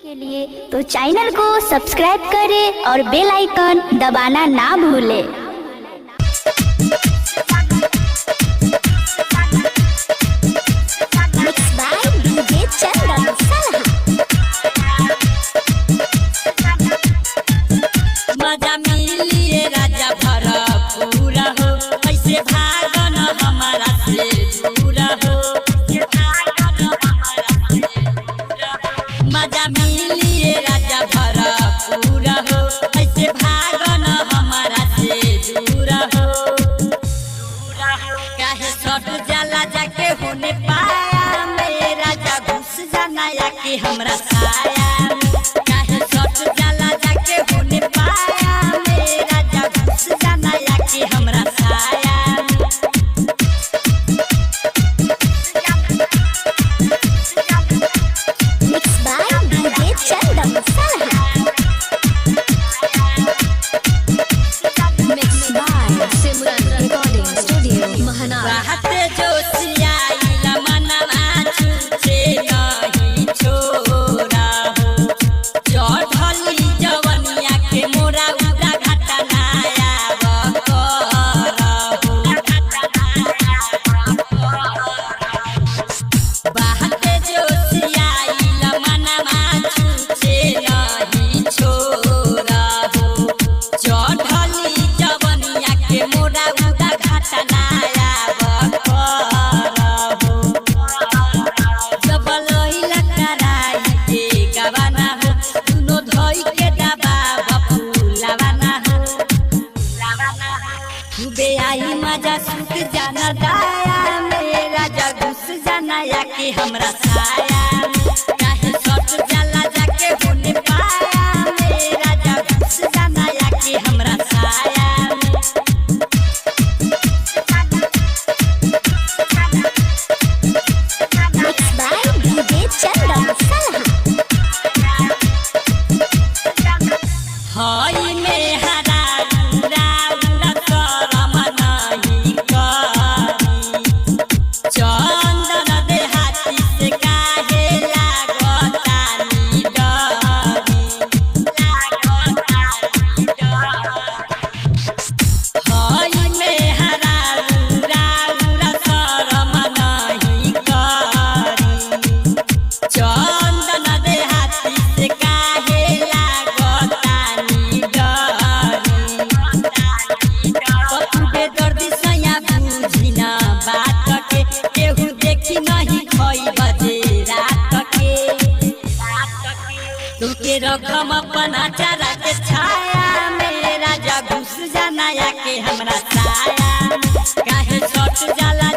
के लिए तो चैनल को सब्सक्राइब करें और बेल आइकन दबाना ना भूलें। मजा मिलिए राजा भरा पूरा हो, ऐसे भागन हमारा से दूर हो। मजा मिलिए राजा भरा पूरा हो, ऐसे भागन हमारा से दूर हो। काहे सट जाला जाके होने पाया मेरा जा घुस जाना या कि हमरा साया। काहे सट जाला जाके होने पाया मेरा जा घुस जाना या कि हमरा साया। रहते जोशियाइला मनवा छूटे नहीं छोड़ा हो, चढ़ली जवनिया के मोरा उड़ा घाटा नाया बकर हो। रहते जोशियाइला मनवा छूटे नहीं छोड़ा हो, चढ़ली जवनिया के मोरा उड़ा घाटा नाया मजा सुख जाना दाया मेरा जा घुस जाना या कि हमरा साया। काहे सट जाला जाके होने पाया मेरा जा घुस जाना या कि हमरा साया। हई में हरा राउला करम नहीं करी, चंदन देहाती से काहे लागतानी डरी। हई में हरा राउला करम नहीं करी, चंदन देहाती से काहे लागतानी डरी। पपुबे दर्दी सया बुझी ना बात के, केहू देखी नहीं खई बजे रात के। तुके रखम अपना चारा के छाया मेरा जा घुस जाना या के हमरा साया। काहे सट जाला